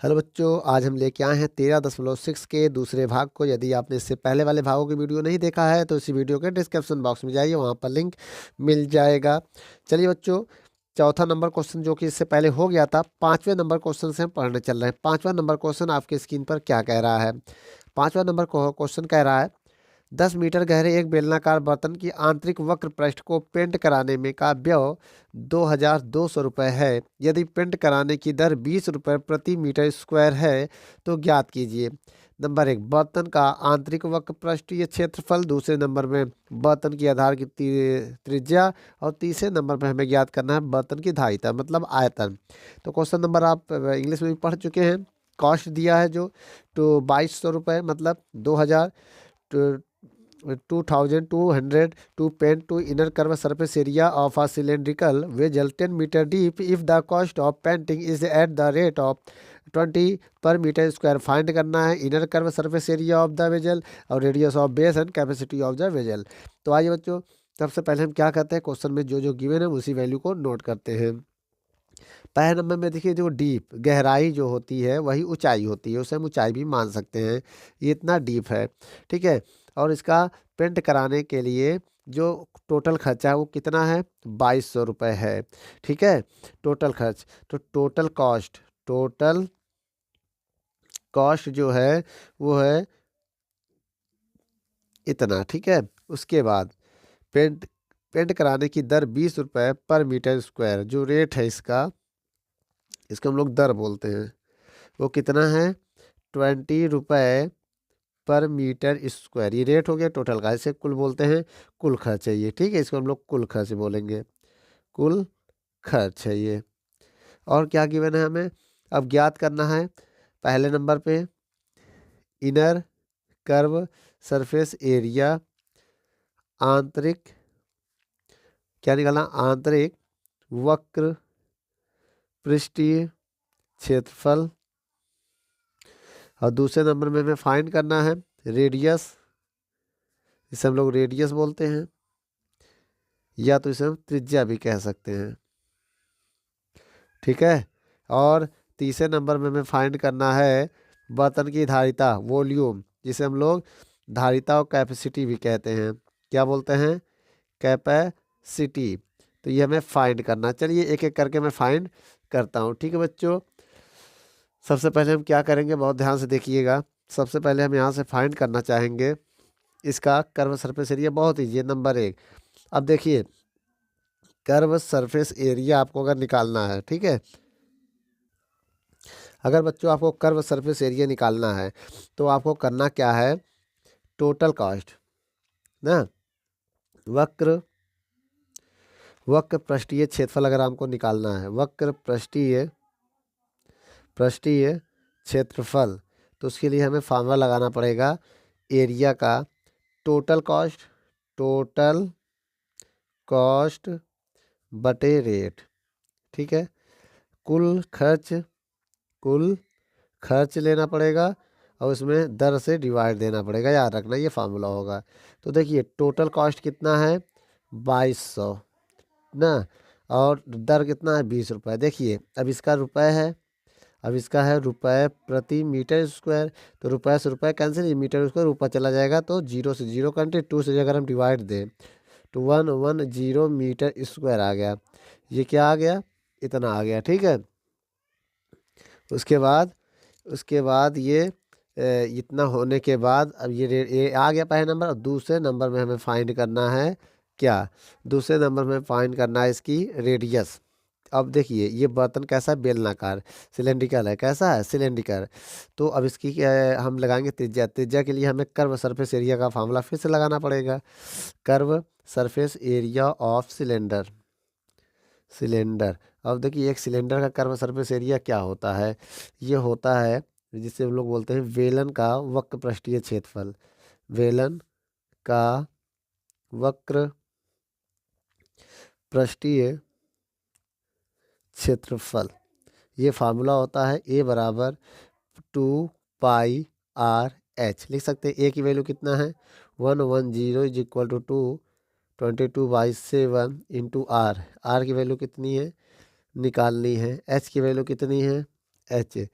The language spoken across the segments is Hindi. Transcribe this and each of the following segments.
हेलो बच्चों, आज हम लेके आए हैं 13.6 के दूसरे भाग को। यदि आपने इससे पहले वाले भागों की वीडियो नहीं देखा है तो इसी वीडियो के डिस्क्रिप्शन बॉक्स में जाइए, वहाँ पर लिंक मिल जाएगा। चलिए बच्चों, चौथा नंबर क्वेश्चन जो कि इससे पहले हो गया था, पांचवें नंबर क्वेश्चन से हम पढ़ने चल रहे हैं। पांचवा नंबर क्वेश्चन आपकी स्क्रीन पर क्या कह रहा है? पांचवा नंबर क्वेश्चन कह रहा है 10 मीटर गहरे एक बेलनाकार बर्तन की आंतरिक वक्र पृष्ठ को पेंट कराने में का व्यय 2200 रुपये है। यदि पेंट कराने की दर 20 रुपये प्रति मीटर स्क्वायर है तो ज्ञात कीजिए। नंबर 1, बर्तन का आंतरिक वक्र पृष्ठीय क्षेत्रफल। दूसरे नंबर में बर्तन की आधार की त्रिज्या। और तीसरे नंबर में हमें ज्ञात करना है बर्तन की धारिता मतलब आयतन। तो क्वेश्चन नंबर आप इंग्लिश में भी पढ़ चुके हैं। कॉस्ट दिया है जो तो 2200 रुपये मतलब 2000 2200 to paint to inner curve surface area of a cylindrical vessel 10 meter deep if the cost of painting is at the rate of 20 per meter square। Find करना है inner curve surface area of the vessel और radius of base and capacity of the vessel. तो आइए बच्चों, सबसे पहले हम क्या करते हैं, क्वेश्चन में जो जो गिवन है उसी वैल्यू को नोट करते हैं। पहले नंबर में देखिए, जो डीप गहराई जो होती है वही ऊंचाई होती है, उसे हम ऊंचाई भी मान सकते हैं। ये इतना डीप है, ठीक है। और इसका पेंट कराने के लिए जो टोटल खर्चा है वो कितना है? 2200 रुपये है, ठीक है। टोटल खर्च तो टोटल कॉस्ट जो है वो है इतना, ठीक है। उसके बाद पेंट पेंट कराने की दर 20 रुपये पर मीटर स्क्वायर, जो रेट है इसका हम लोग दर बोलते हैं, वो कितना है? 20 रुपये पर मीटर स्क्वायर। ये रेट हो गया टोटल का, इसे कुल बोलते हैं, कुल खर्च है ये, ठीक है। इसको हम लोग कुल खर्च बोलेंगे, कुल खर्च है ये। और क्या गिवन है हमें? अब ज्ञात करना है पहले नंबर पे इनर कर्व सरफेस एरिया, आंतरिक क्या निकालना? आंतरिक वक्र पृष्ठीय क्षेत्रफल। और दूसरे नंबर में हमें फाइंड करना है रेडियस, इसे हम लोग रेडियस बोलते हैं, या तो इसे हम त्रिज्या भी कह सकते हैं, ठीक है। और तीसरे नंबर में हमें फाइंड करना है बर्तन की धारिता वॉल्यूम, जिसे हम लोग धारिता और कैपेसिटी भी कहते हैं। क्या बोलते हैं? कैपेसिटी। तो ये हमें फाइंड करना। चलिए एक एक करके मैं फाइंड करता हूँ, ठीक है बच्चों। सबसे पहले हम क्या करेंगे, बहुत ध्यान से देखिएगा। सबसे पहले हम यहाँ से फाइंड करना चाहेंगे इसका कर्व सरफेस एरिया। बहुत ईजी है, नंबर 1। अब देखिए, कर्व सरफेस एरिया आपको अगर निकालना है, ठीक है, अगर बच्चों आपको कर्व सरफेस एरिया निकालना है तो आपको करना क्या है? टोटल कॉस्ट ना, वक्र पृष्ठीय क्षेत्रफल अगर हमको निकालना है, वक्र पृष्ठीय क्षेत्रफल, तो उसके लिए हमें फार्मूला लगाना पड़ेगा एरिया का, टोटल कॉस्ट बटे रेट, ठीक है। कुल खर्च लेना पड़ेगा और उसमें दर से डिवाइड देना पड़ेगा, याद रखना ये फार्मूला होगा। तो देखिए टोटल कॉस्ट कितना है? 2200 ना, और दर कितना है? 20 रुपये। देखिए अब इसका रुपये है, अब इसका है रुपये प्रति मीटर स्क्वायर। तो रुपये से रुपये कैंसिल, मीटर स्क्वायर ऊपर चला जाएगा तो 0 से 0 कंटे, 2 से अगर हम डिवाइड दें तो 110 मीटर स्क्वायर आ गया। ये क्या आ गया? इतना आ गया, ठीक है। उसके बाद ये इतना होने के बाद अब ये आ गया पहले नंबर। और दूसरे नंबर में हमें फाइंड करना है क्या? दूसरे नंबर में फाइंड करना है इसकी रेडियस। अब देखिए ये बर्तन कैसा है? बेलनाकार, सिलेंड्रिकल है। कैसा है? सिलेंड्रिकल। तो अब इसकी हम लगाएंगे त्रिज्या के लिए हमें कर्व सरफेस एरिया का फार्मूला फिर से लगाना पड़ेगा। Curve surface area of cylinder. अब देखिए एक सिलेंडर का कर्व सरफेस एरिया क्या होता है? ये होता है जिसे हम लोग बोलते हैं वेलन का वक्र पृष्ठीय क्षेत्रफल। वेलन का वक्र पृष्ठीय क्षेत्रफल, ये फार्मूला होता है A बराबर 2πr/h। लिख सकते हैं A की वैल्यू कितना है? 110 is equal to 22/7 into R की वैल्यू कितनी है? निकालनी है। H की वैल्यू कितनी है? H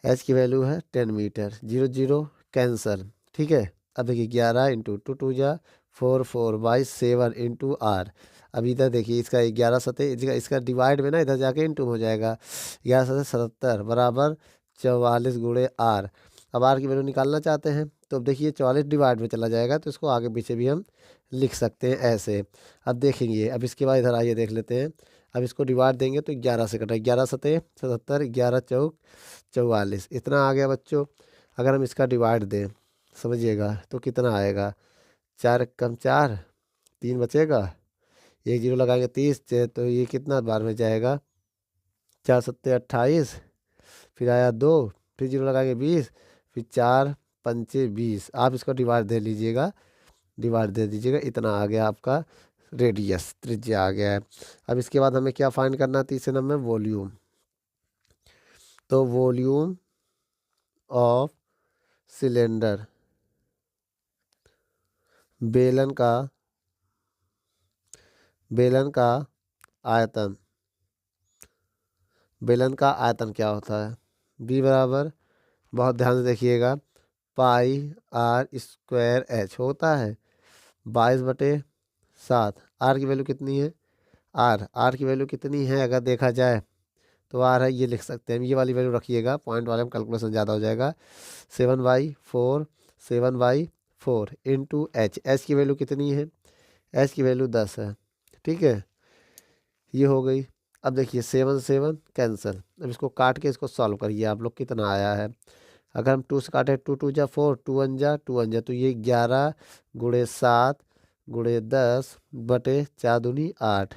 एच की वैल्यू है 10 मीटर, 0 0 कैंसर। ठीक है, अब देखिए 11 इंटू टू टू जा 4 4 बाई 7 इंटू आर। अब इधर देखिए इसका 11 सतह इसका डिवाइड में ना इधर जाके इंटू हो जाएगा, 11 सतह 77 बराबर 44 गुणे आर। अब आर की वैल्यू निकालना चाहते हैं तो अब देखिए 44 डिवाइड में चला जाएगा, तो इसको आगे पीछे भी हम लिख सकते हैं ऐसे। अब देखेंगे, अब इसके बाद इधर आइए देख लेते हैं। अब इसको डिवाइड देंगे तो 11 से कटा, 11 सतह 77, 11 चौक 44, इतना आ गया बच्चों। अगर हम इसका डिवाइड दें समझिएगा तो कितना आएगा, 4 कम 4, 3 बचेगा, एक जीरो लगाएंगे 30 से, तो ये कितना बार में जाएगा, 4 सत्ते 28, फिर आया 2, फिर जीरो लगाएंगे 20, फिर 4 पंचे 20। आप इसको डिवाइड दे लीजिएगा, डिवाइड दे दीजिएगा, इतना आ गया आपका रेडियस, त्रिज्या आ गया है। अब इसके बाद हमें क्या फाइंड करना है, तीसरे नंबर में वॉल्यूम। तो वॉल्यूम ऑफ सिलेंडर, बेलन का आयतन, बेलन का आयतन क्या होता है, बी बराबर, बहुत ध्यान से देखिएगा, पाई आर स्क्वायर एच होता है 22/7। आर की वैल्यू कितनी है, आर की वैल्यू कितनी है अगर देखा जाए तो आर है, ये लिख सकते हैं, ये वाली वैल्यू रखिएगा, पॉइंट वाले में कैलकुलेशन ज़्यादा हो जाएगा। 7/4, 7/4 इंटू एच, एच की वैल्यू कितनी है, एच की वैल्यू 10 है। ठीक है, ये हो गई। अब देखिए 7 7 कैंसिल, अब इसको काट के इसको सॉल्व करिए आप लोग, कितना आया है। अगर हम 2 से काटे, 2 2 जा 4, 2 1 जा 2 1 जा, तो ये 11 गुणे 7 गुणे 10 बटे 4 दूनी 8,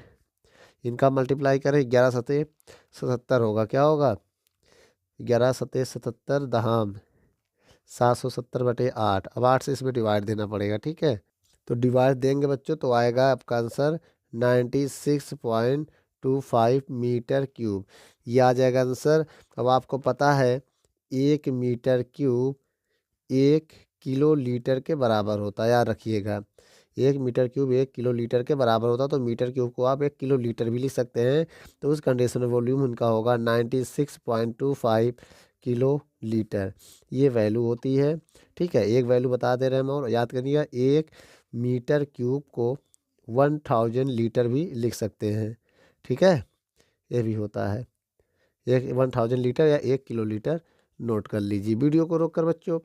इनका मल्टीप्लाई करें, 11 सतह 77 होगा, क्या होगा, 11 सतह 77 दहाम 770/8। अब 8 से इसमें डिवाइड देना पड़ेगा। ठीक है, तो डिवाइड देंगे बच्चों तो आएगा आपका आंसर 96.25 मीटर क्यूब, ये आ जाएगा आंसर। अब आपको पता है 1 मीटर क्यूब 1 किलो लीटर के बराबर होता है, याद रखिएगा, 1 मीटर क्यूब 1 किलो लीटर के बराबर होता है। तो मीटर क्यूब को आप 1 किलो लीटर भी लिख सकते हैं, तो उस कंडीशन में वॉल्यूम उनका होगा 96.25 किलो लीटर, ये वैल्यू होती है। ठीक है, एक वैल्यू बता दे रहे हैं हम, और याद करिएगा 1 मीटर क्यूब को 1000 लीटर भी लिख सकते हैं। ठीक है, ये भी होता है, एक 1000 लीटर या 1 किलो लीटर, नोट कर लीजिए। वीडियो को रोक कर बच्चों।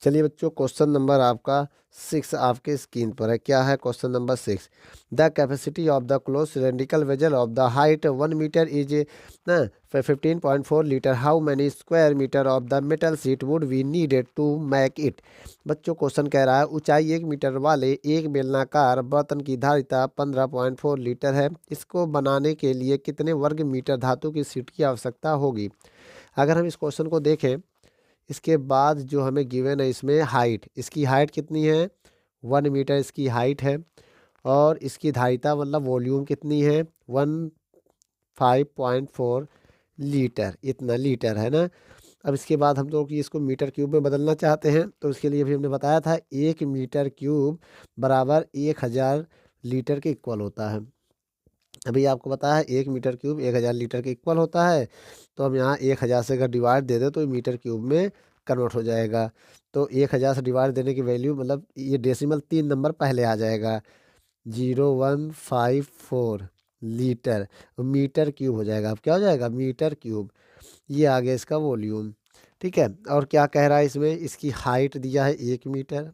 चलिए बच्चों, क्वेश्चन नंबर आपका 6 आपके स्क्रीन पर है। क्या है question number 6, the capacity of the close cylindrical vessel of the height 1 metre is 15.4 litre, how many square metre of the metal sheet would we needed to make it. बच्चों क्वेश्चन कह रहा है ऊंचाई 1 मीटर वाले एक बेलनाकार बर्तन की धारिता 15.4 लीटर है, इसको बनाने के लिए कितने वर्ग मीटर धातु की सीट की आवश्यकता होगी। अगर हम इस क्वेश्चन को देखें, इसके बाद जो हमें गिवन है इसमें हाइट, इसकी हाइट कितनी है, 1 मीटर इसकी हाइट है, और इसकी धारिता मतलब वॉल्यूम कितनी है, 15.4 लीटर, इतना लीटर है ना। अब इसके बाद हम लोग इसको मीटर क्यूब में बदलना चाहते हैं, तो इसके लिए भी हमने बताया था 1 मीटर क्यूब बराबर 1000 लीटर के इक्वल होता है। अभी आपको पता है 1 मीटर क्यूब 1000 लीटर के इक्वल होता है, तो हम यहाँ 1000 से अगर डिवाइड दे दें तो ये मीटर क्यूब में कन्वर्ट हो जाएगा। तो 1000 से डिवाइड देने की वैल्यू मतलब ये डेसिमल 3 नंबर पहले आ जाएगा, 0154 लीटर, मीटर क्यूब हो जाएगा। अब क्या हो जाएगा, मीटर क्यूब, ये आ गया इसका वॉल्यूम। ठीक है, और क्या कह रहा है इसमें, इसकी हाइट दिया है 1 मीटर,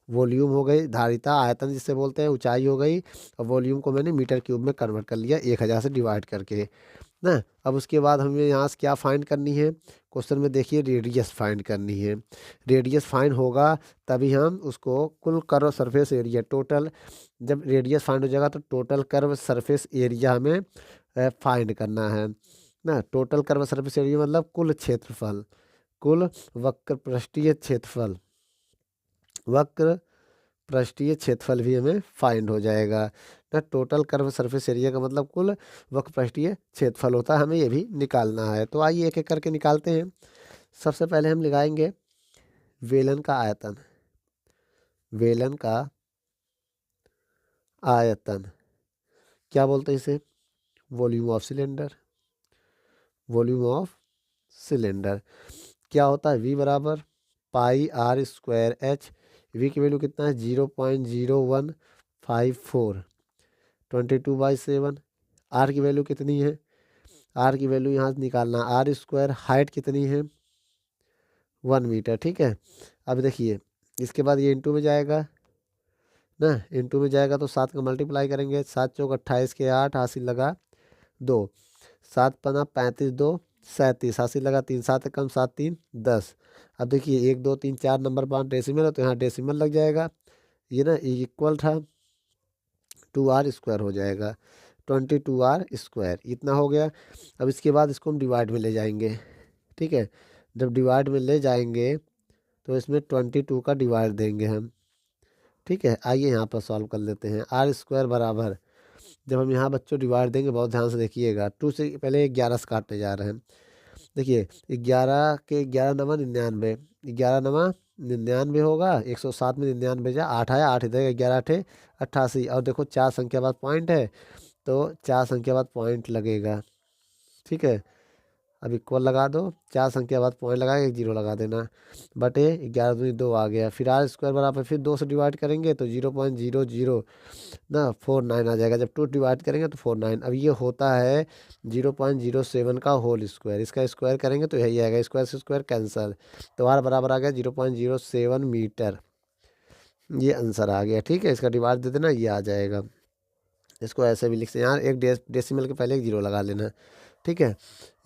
वॉल्यूम हो गई, धारिता आयतन जिससे बोलते हैं ऊंचाई हो गई, और वॉल्यूम को मैंने मीटर क्यूब में कन्वर्ट कर लिया 1000 से डिवाइड करके ना। अब उसके बाद हमें यहाँ से क्या फाइंड करनी है, क्वेश्चन में देखिए रेडियस फाइंड करनी है। रेडियस फाइंड होगा तभी हम उसको कुल कर्व सरफेस एरिया टोटल, जब रेडियस फाइंड हो जाएगा तो टोटल कर्व सरफेस एरिया हमें फाइंड करना है ना। टोटल कर्व सरफेस एरिया मतलब कुल क्षेत्रफल, कुल वक्र पृष्ठीय क्षेत्रफल, वक्र पृष्ठीय क्षेत्रफल भी हमें फाइंड हो जाएगा ना। टोटल कर्व सरफेस एरिया का मतलब कुल वक्र पृष्ठीय क्षेत्रफल होता है, हमें ये भी निकालना है। तो आइए एक एक करके निकालते हैं। सबसे पहले हम लगाएंगे वेलन का आयतन, वेलन का आयतन क्या बोलते हैं इसे, volume of cylinder. Volume of cylinder. क्या होता है, V बराबर पाई आर स्क्वायर एच। V की वैल्यू कितना है 0.0154, 22/7। R की वैल्यू कितनी है, R की वैल्यू यहाँ से निकालना, आर स्क्वायर हाइट कितनी है 1 मीटर। ठीक है, अब देखिए इसके बाद ये इंटू में जाएगा ना, इंटू में जाएगा तो 7 का मल्टीप्लाई करेंगे, 7 चौक 28 के 8, हासिल लगा 2, 7×5 = 35, 2 37, हासिल लगा 3, 7 कम 7 3 10। अब देखिए 1 2 3 4 नंबर 5 डेसिमल है तो यहाँ डेसिमल लग जाएगा, ये ना इक्वल था 2r² हो जाएगा, 22r², इतना हो गया। अब इसके बाद इसको हम डिवाइड में ले जाएंगे। ठीक है, जब डिवाइड में ले जाएंगे तो इसमें 22 का डिवाइड देंगे हम। ठीक है, आइए यहाँ पर सॉल्व कर लेते हैं। r² बराबर, जब हम यहाँ बच्चों डिवाइड देंगे बहुत ध्यान से देखिएगा, 2 से पहले 11 से काटने जा रहे हैं। देखिए 11 के 11 नवा 99, 11 नवा 99 होगा, 107 में 99 जा 8 आया, 8 इधर 11 8 88। और देखो 4 संख्या बाद पॉइंट है तो 4 संख्या बाद पॉइंट लगेगा। ठीक है, अब इक्वल लगा दो, 4 संख्या बाद पॉइंट लगा के 1 0 लगा देना, बटे 11 दूनी 2 आ गया। फिर r² बराबर, फिर 2 से डिवाइड करेंगे तो 0.00 ना 49 आ जाएगा, जब 2 डिवाइड करेंगे तो 49। अब ये होता है 0.07 का होल स्क्वायर, इसका स्क्वायर करेंगे तो यही आएगा, स्क्वायर से स्क्वायर कैंसल, तो r बराबर आ गया 0.07 मीटर। ये आंसर आ गया। ठीक है, इसका डिवाइड दे देना, ये आ जाएगा। इसको ऐसे भी लिख सकते हैं यार, एक डेसिमल के पहले 1 0 लगा लेना। ठीक है,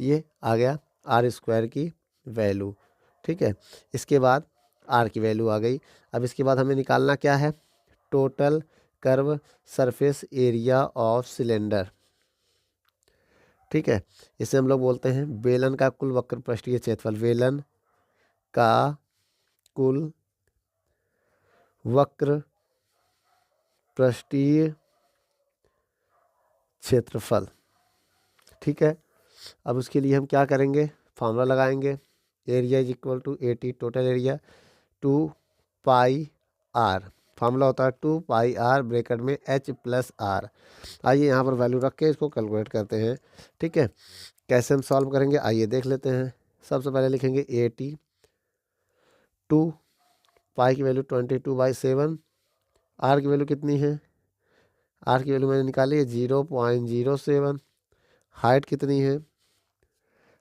ये आ गया r² की वैल्यू। ठीक है, इसके बाद r की वैल्यू आ गई। अब इसके बाद हमें निकालना क्या है, total curve surface area of cylinder. ठीक है, इसे हम लोग बोलते हैं बेलन का कुल वक्र पृष्ठीय क्षेत्रफल, बेलन का कुल वक्र पृष्ठीय क्षेत्रफल। ठीक है, अब उसके लिए हम क्या करेंगे, फार्मूला लगाएंगे, area is equal to 80 total area 2 pi R, formula होता है 2 पाई आर ब्रैकेट में h + r। आइए यहाँ पर वैल्यू रख के इसको कैलकुलेट करते हैं। ठीक है, कैसे हम सॉल्व करेंगे आइए देख लेते हैं। सबसे पहले लिखेंगे 80, 2 पाई की वैल्यू 22/7, आर की वैल्यू कितनी है, आर की वैल्यू मैंने निकाली है 0.07, हाइट कितनी है,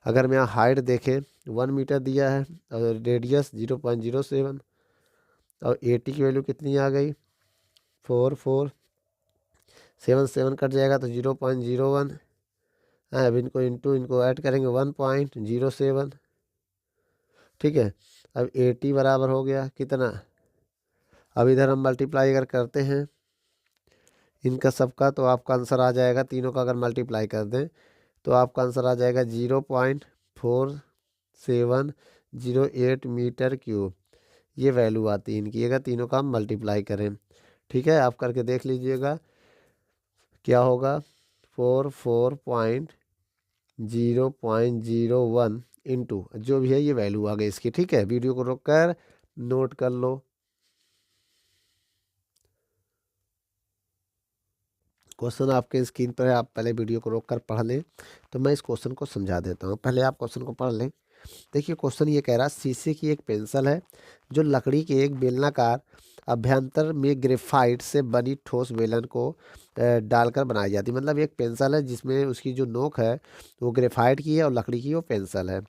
अगर मैं यहाँ हाइट देखें 1 मीटर दिया है और रेडियस 0.07, और 80 की वैल्यू कितनी आ गई 4 7 7 कट जाएगा तो 0.01। अब इनको इनको ऐड करेंगे 1.07। ठीक है, अब 80 बराबर हो गया कितना, अब इधर हम मल्टीप्लाई अगर करते हैं इनका सबका तो आपका आंसर आ जाएगा, तीनों का अगर मल्टीप्लाई कर दें तो आपका आंसर आ जाएगा 0.4708 मीटर क्यूब। ये वैल्यू आती है इनकी, अगर तीनों का हम मल्टीप्लाई करें। ठीक है, आप करके देख लीजिएगा क्या होगा, 44.0.01 इंटू जो भी है ये वैल्यू आ गई इसकी। ठीक है, वीडियो को रोक कर नोट कर लो। क्वेश्चन आपके स्क्रीन पर है, आप पहले वीडियो को रोक कर पढ़ लें, तो मैं इस क्वेश्चन को समझा देता हूँ। पहले आप क्वेश्चन को पढ़ लें। देखिए क्वेश्चन ये कह रहा है शीशे की एक पेंसिल है जो लकड़ी के एक बेलनाकार अभ्यंतर में ग्रेफाइट से बनी ठोस बेलन को डालकर बनाई जाती है। मतलब एक पेंसिल है जिसमें उसकी जो नोक है वो ग्रेफाइट की है और लकड़ी की वो पेंसिल है।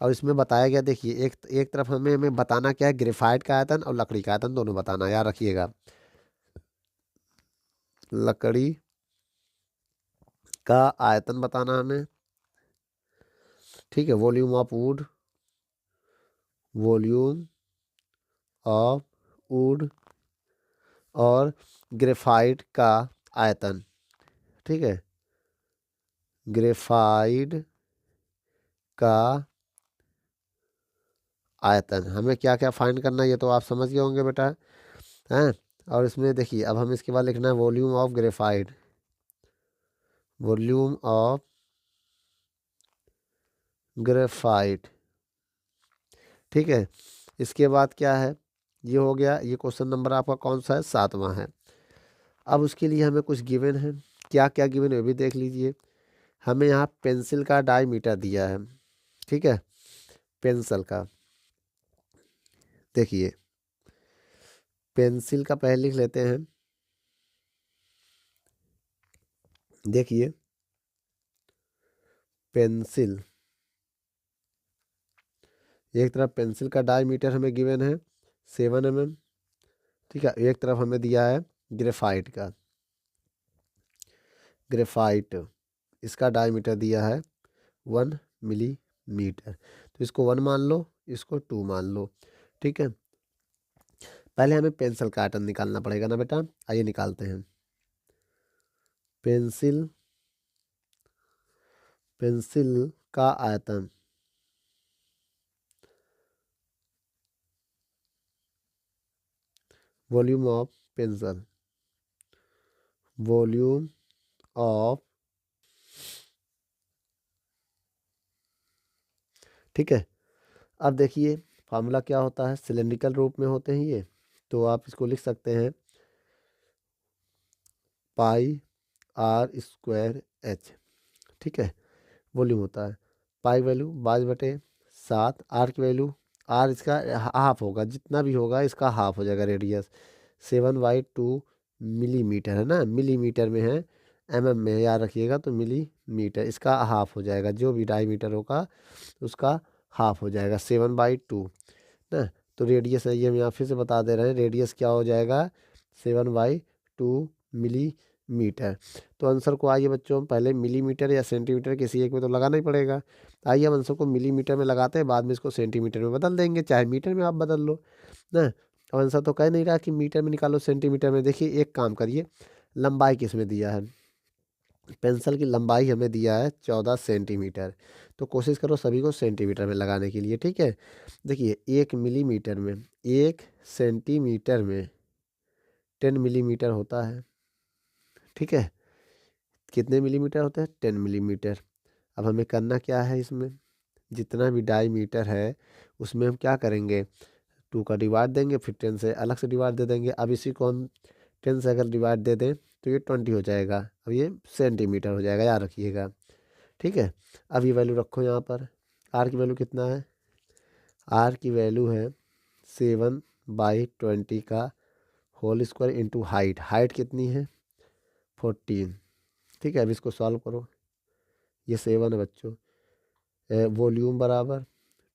और इसमें बताया गया, देखिए एक तरफ हमें बताना क्या है, ग्रेफाइट का आयतन और लकड़ी का आयतन दोनों बताना, याद रखिएगा। लकड़ी का आयतन बताना हमें। ठीक है, volume of would, volume of would, और ग्रेफाइट का आयतन। ठीक है, ग्रेफाइट का आयतन हमें क्या क्या फाइंड करना है ये तो आप समझ गए होंगे बेटा, हैं। और इसमें देखिए अब हम इसके बाद लिखना है volume of graphite, volume of graphite. ठीक है, इसके बाद क्या है, ये हो गया, ये क्वेश्चन नंबर आपका कौन सा है, 7वां है। अब उसके लिए हमें कुछ गिवन है, क्या क्या गिवन है वो भी देख लीजिए। हमें यहाँ पेंसिल का डायमीटर दिया है, ठीक है, पेंसिल का। देखिए पेंसिल का पहले लिख लेते हैं। देखिए पेंसिल, एक तरफ पेंसिल का डायमीटर हमें गिवन है 7 mm, ठीक है। एक तरफ हमें दिया है ग्रेफाइट का, ग्रेफाइट इसका डायमीटर दिया है 1 मिलीमीटर। तो इसको 1 मान लो, इसको 2 मान लो, ठीक है। पहले हमें पेंसिल का आयतन निकालना पड़ेगा ना बेटा, आइए निकालते हैं। पेंसिल, पेंसिल का आयतन, volume of pencil, volume of, ठीक है। अब देखिए फार्मूला क्या होता है, सिलेंड्रिकल रूप में होते हैं ये, तो आप इसको लिख सकते हैं पाई आर स्क्वायर एच, ठीक है। वॉल्यूम होता है पाई वैल्यू 22/7, आर की वैल्यू, आर इसका हाफ होगा, जितना भी होगा इसका हाफ हो जाएगा रेडियस, 7/2 मिलीमीटर है ना, मिलीमीटर में है, में है, याद रखिएगा। तो मिलीमीटर इसका हाफ हो जाएगा, जो भी डायमीटर होगा उसका हाफ हो जाएगा 7/2 ना। तो रेडियस है ये, हम यहाँ फिर से बता दे रहे हैं, रेडियस क्या हो जाएगा 7/2 मिलीमीटर। तो आंसर को आइए बच्चों पहले मिलीमीटर या सेंटीमीटर किसी एक में तो लगाना ही पड़ेगा। आइए हम आंसर को मिलीमीटर में लगाते हैं, बाद में इसको सेंटीमीटर में बदल देंगे, चाहे मीटर में आप बदल लो ना। अब आंसर तो कह नहीं रहा कि मीटर में निकालो सेंटीमीटर में। देखिए एक काम करिए, लंबाई किस में दिया है, पेंसिल की लंबाई हमें दिया है 14 सेंटीमीटर, तो कोशिश करो सभी को सेंटीमीटर में लगाने के लिए, ठीक है। देखिए 1 मिलीमीटर में, 1 सेंटीमीटर में 10 मिलीमीटर होता है, ठीक है। कितने मिलीमीटर होते हैं 10 मिलीमीटर। अब हमें करना क्या है, इसमें जितना भी डायमीटर है उसमें हम क्या करेंगे, 2 का डिवाइड देंगे, फिर 10 से अलग से डिवाइड दे देंगे। अब इसी को हम 10 से अगर डिवाइड दे दें तो ये 20 हो जाएगा, अब ये सेंटीमीटर हो जाएगा, याद रखिएगा, ठीक है। अब ये वैल्यू रखो यहाँ पर, आर की वैल्यू कितना है, आर की वैल्यू है 7/20 का whole square into height, height कितनी है 14, ठीक है। अब इसको सॉल्व करो, ये 7 है बच्चों, वॉल्यूम बराबर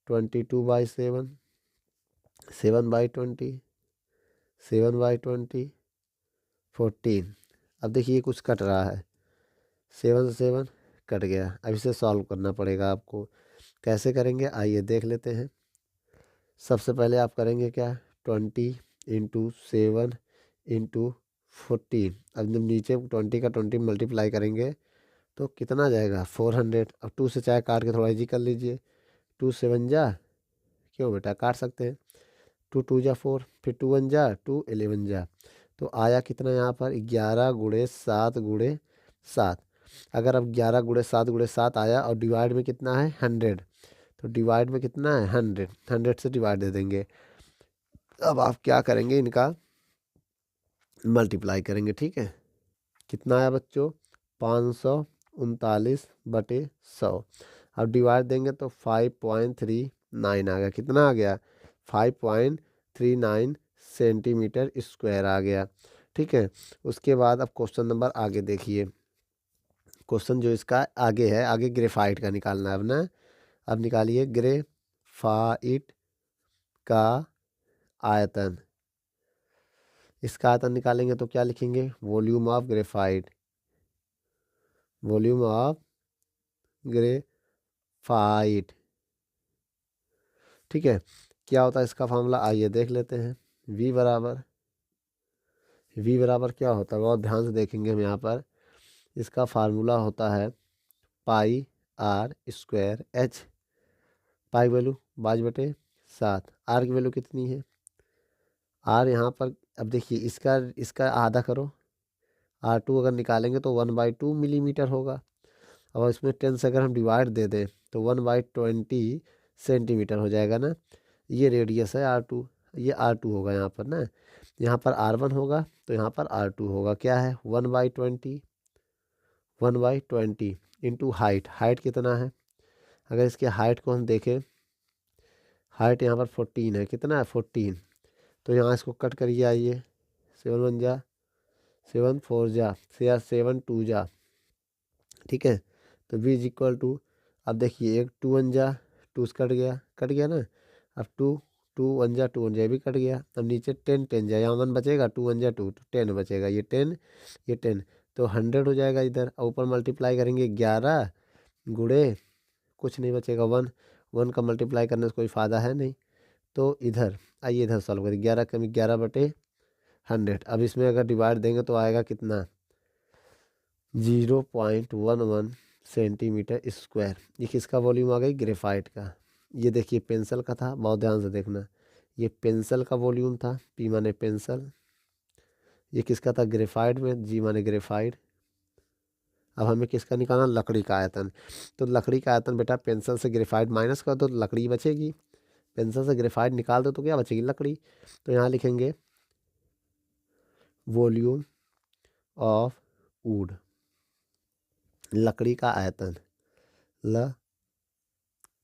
22/7, 7/20, 7/20, 14। अब देखिए कुछ कट रहा है, 7 से 7 कट गया। अब इसे सॉल्व करना पड़ेगा आपको, कैसे करेंगे आइए देख लेते हैं। सबसे पहले आप करेंगे क्या, 20 × 7 × 14। अब जब नीचे 20 का 20 मल्टीप्लाई करेंगे तो कितना आ जाएगा 400। अब 2 से चाहे काट के थोड़ा इजी कर लीजिए, 2 7 जा, क्यों बेटा काट सकते हैं, 2 2 जा 4, फिर 2 1 जा 2, 11 जा, तो आया कितना यहाँ पर 11 × 7 × 7। अगर अब 11 × 7 × 7 आया और डिवाइड में कितना है 100, तो डिवाइड में कितना है 100, 100 से डिवाइड दे देंगे। अब आप क्या करेंगे, इनका मल्टीप्लाई करेंगे, ठीक है। कितना आया बच्चों 539/100। अब डिवाइड देंगे तो 5.39 आ गया, कितना आ गया 5.39 सेंटीमीटर स्क्वायर आ गया, ठीक है। उसके बाद अब क्वेश्चन नंबर आगे देखिए, क्वेश्चन जो इसका आगे है, आगे ग्रेफाइट का निकालना है अब ना। अब निकालिए ग्रेफाइट का आयतन, इसका आयतन निकालेंगे तो क्या लिखेंगे, volume of graphite, volume of graphite, ठीक है। क्या होता है इसका फॉर्मूला, आइए देख लेते हैं। वी बराबर क्या होता है, बहुत ध्यान से देखेंगे हम यहाँ पर। इसका फार्मूला होता है pi r square h, pi value 22/7, r की वैल्यू कितनी है, आर यहाँ पर, अब देखिए इसका इसका आधा करो, R2 अगर निकालेंगे तो 1/2 मिलीमीटर होगा। और इसमें 10 से अगर हम डिवाइड दे दें तो 1/20 सेंटीमीटर हो जाएगा ना। ये रेडियस है R2, ये R2 होगा यहाँ पर ना, यहाँ पर R1 होगा तो यहाँ पर R2 होगा, क्या है 1/20, 1/20 इंटू हाइट। हाइट कितना है, अगर इसके हाइट को हम देखें, हाइट यहाँ पर 14 है, कितना है 14, तो यहाँ इसको कट करिए आइए, 7 1 जा 7 4 जा 7 2 जा, ठीक है। तो v इज इक्वल टू, अब देखिए एक 2 1 जा 2 से कट गया ना, अब 2 2 1 जा 2 1 जा भी कट गया, अब नीचे 10 10 जा, यहाँ 1 बचेगा, 2 1 जा 2 तो 10 बचेगा, ये 10 ये 10, तो 100 हो जाएगा इधर। और ऊपर मल्टीप्लाई करेंगे 11 गुणे कुछ नहीं बचेगा 1, 1 का मल्टीप्लाई करने से कोई फ़ायदा है नहीं, तो इधर आइए इधर सॉल्व करिए, 11 कमी 11/100। अब इसमें अगर डिवाइड देंगे तो आएगा कितना, 0.11 सेंटीमीटर स्क्वायर। ये किसका वॉल्यूम आ गई, ग्रेफाइट का। ये देखिए पेंसिल का था, बहुत ध्यान से देखना, ये पेंसिल का वॉल्यूम था, पी माने पेंसिल, ये किसका था, ग्रेफाइट में, जी माने ग्रेफाइट। अब हमें किसका निकालना, लकड़ी का आयतन। तो लकड़ी का आयतन बेटा पेंसिल से ग्रेफाइट माइनस कर दो तो लकड़ी बचेगी, पेंसिल से ग्रेफाइट निकाल दो तो क्या बचेगी, लकड़ी। तो यहाँ लिखेंगे वॉल्यूम ऑफ वुड, लकड़ी का आयतन,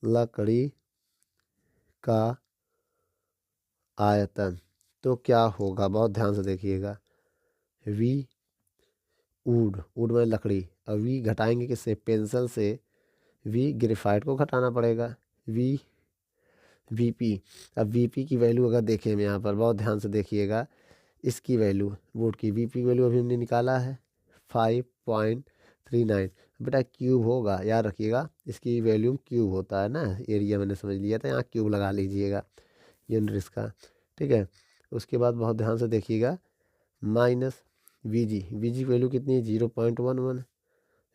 लकड़ी का आयतन, तो क्या होगा, बहुत ध्यान से देखिएगा, वी वुड में लकड़ी, और वी घटाएंगे किससे, पेंसिल से, वी ग्रेफाइट को घटाना पड़ेगा, वीपी। अब वीपी की वैल्यू अगर देखें हम यहाँ पर, बहुत ध्यान से देखिएगा, इसकी वैल्यू वुड की वीपी वैल्यू अभी हमने निकाला है 5.39, बेटा क्यूब होगा, याद रखिएगा इसकी वैल्यूम क्यूब होता है ना, एरिया मैंने समझ लिया था, यहाँ क्यूब लगा लीजिएगा यूनिट इसका, ठीक है। उसके बाद बहुत ध्यान से देखिएगा, माइनस वी जी वैल्यू कितनी है, 0.11,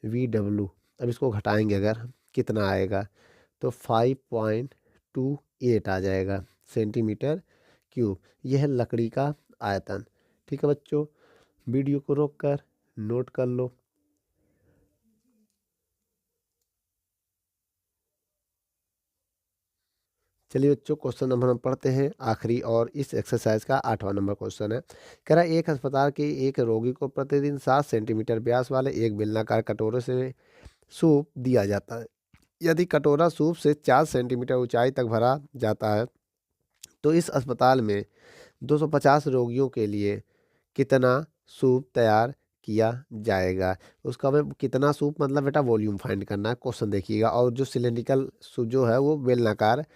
वी डब्ल्यू, अब इसको घटाएंगे अगर कितना आएगा, तो 5.28 आ जाएगा सेंटीमीटर क्यूब। यह है लकड़ी का आयतन, ठीक है बच्चों। वीडियो को रोक कर नोट कर लो। चलिए बच्चों क्वेश्चन नंबर हम पढ़ते हैं आखिरी, और इस एक्सरसाइज का 8वां नंबर क्वेश्चन है। कह रहा है एक अस्पताल के एक रोगी को प्रतिदिन 7 सेंटीमीटर व्यास वाले एक बेलनाकार कटोरे से सूप दिया जाता है। यदि कटोरा सूप से 4 सेंटीमीटर ऊंचाई तक भरा जाता है तो इस अस्पताल में 250 रोगियों के लिए कितना सूप तैयार किया जाएगा। उसका हमें कितना सूप मतलब बेटा वॉल्यूम फाइंड करना है, क्वेश्चन देखिएगा। और जो सिलेंड्रिकल सूप जो है वो बेलनाकार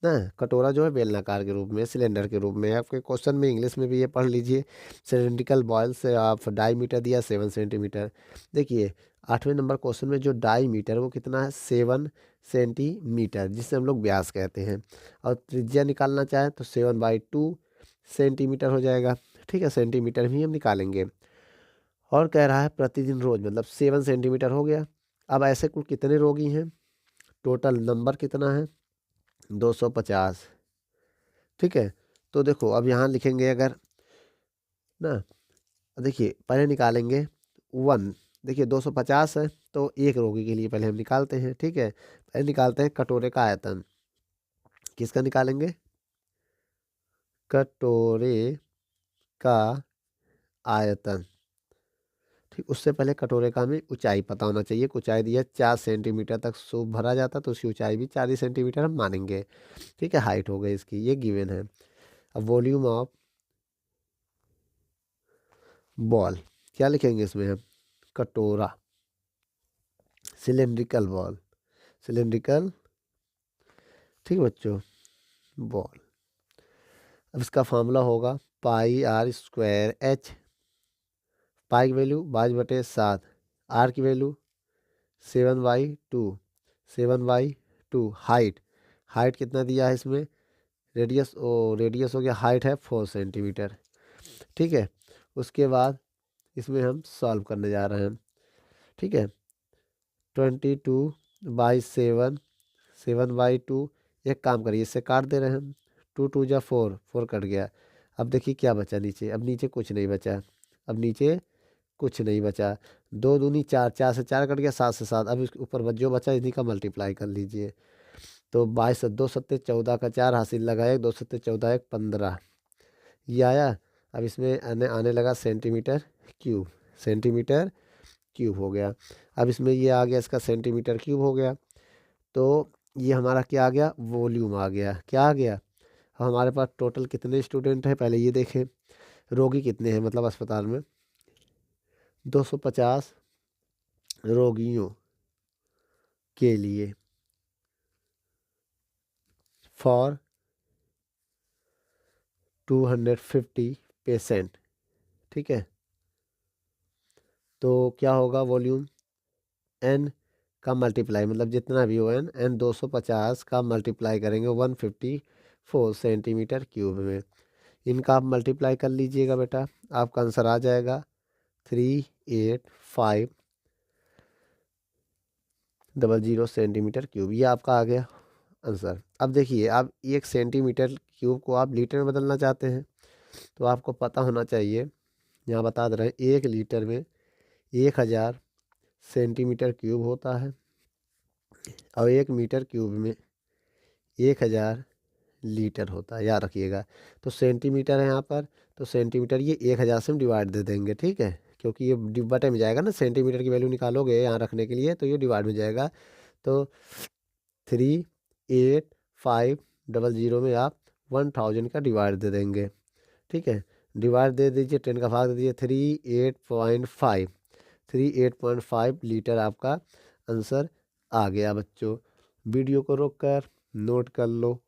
ना, कटोरा जो है बेलनाकार के रूप में, सिलेंडर के रूप में। आपके क्वेश्चन में इंग्लिश में भी ये पढ़ लीजिए, सिलेंड्रिकल बॉयल से आप डाईमीटर दिया 7 सेंटीमीटर। देखिए 8वें नंबर क्वेश्चन में जो डाईमीटर वो कितना है, 7 सेंटीमीटर, जिसे हम लोग व्यास कहते हैं। और त्रिज्या निकालना चाहें तो 7/2 सेंटीमीटर हो जाएगा, ठीक है, सेंटीमीटर भी हम निकालेंगे। और कह रहा है प्रतिदिन रोज, मतलब 7 सेंटीमीटर हो गया। अब ऐसे कुल कितने रोगी हैं, टोटल नंबर कितना है, 250, ठीक है। तो देखो अब यहाँ लिखेंगे अगर ना, देखिए पहले निकालेंगे 1, देखिए 250 है तो एक रोगी के लिए पहले हम निकालते हैं, ठीक है। पहले निकालते हैं कटोरे का आयतन, किसका निकालेंगे, कटोरे का आयतन, ठीक। उससे पहले कटोरे का हमें ऊंचाई पता होना चाहिए, ऊंचाई दिया 4 सेंटीमीटर तक सूप भरा जाता तो उसकी ऊंचाई भी 4 ही सेंटीमीटर हम मानेंगे, ठीक है। हाइट हो गई इसकी, ये गिवन है। अब वॉल्यूम ऑफ बॉल, क्या लिखेंगे इसमें हम, कटोरा, सिलेंड्रिकल बॉल, सिलेंड्रिकल, ठीक बच्चों, बॉल। अब इसका फॉर्मूला होगा πr²h, पाई की वैल्यू 22/7, आर की वैल्यू 7/2, 7/2। हाइट कितना दिया है इसमें, रेडियस हो गया, हाइट है 4 सेंटीमीटर, ठीक है। उसके बाद इसमें हम सॉल्व करने जा रहे हैं, ठीक है। 22/7, 7/2, एक काम करिए इससे काट दे रहे हैं हम, 2 2 जा 4, 4 कट गया। अब देखिए क्या बचा नीचे, अब नीचे कुछ नहीं बचा, अब नीचे कुछ नहीं बचा, 2 दूनी 4, 4 से 4 कट गया, 7 से 7, अब इसके ऊपर जो बचा इन्हीं का मल्टीप्लाई कर लीजिए। तो 22 से 2 सत्ते 14 का 4 हासिल लगाए, 2 सत्ते 14 1 15, ये आया। अब इसमें आने लगा सेंटीमीटर क्यूब, सेंटीमीटर क्यूब हो गया। अब इसमें ये आ गया, इसका सेंटीमीटर क्यूब हो गया। तो ये हमारा क्या आ गया, वॉल्यूम आ गया। क्या आ गया, हमारे पास टोटल कितने स्टूडेंट हैं पहले ये देखें, रोगी कितने हैं मतलब अस्पताल में 250 रोगियों के लिए, फॉर 250 पेशेंट। ठीक है, तो क्या होगा, वॉल्यूम एन का मल्टीप्लाई, मतलब जितना भी हो एन 250 का मल्टीप्लाई करेंगे 154 सेंटीमीटर क्यूब में। इनका आप मल्टीप्लाई कर लीजिएगा बेटा, आपका आंसर आ जाएगा 3850 सेंटीमीटर क्यूब। ये आपका आ गया आंसर। अब देखिए, आप 1 सेंटीमीटर क्यूब को आप लीटर में बदलना चाहते हैं, तो आपको पता होना चाहिए, यहाँ बता दे रहे हैं 1 लीटर में 1000 सेंटीमीटर क्यूब होता है, और 1 मीटर क्यूब में 1000 लीटर होता है, याद रखिएगा। तो सेंटीमीटर है यहाँ पर, तो सेंटीमीटर ये 1000 से हम डिवाइड दे देंगे। ठीक है, क्योंकि ये बटे में जाएगा ना, सेंटीमीटर की वैल्यू निकालोगे यहाँ रखने के लिए, तो ये डिवाइड में जाएगा। तो 3850 में आप 1000 का डिवाइड दे देंगे। ठीक है, डिवाइड दे दीजिए, 10 का भाग दे दीजिए, 38.5 लीटर आपका आंसर आ गया। बच्चों वीडियो को रोक कर नोट कर लो।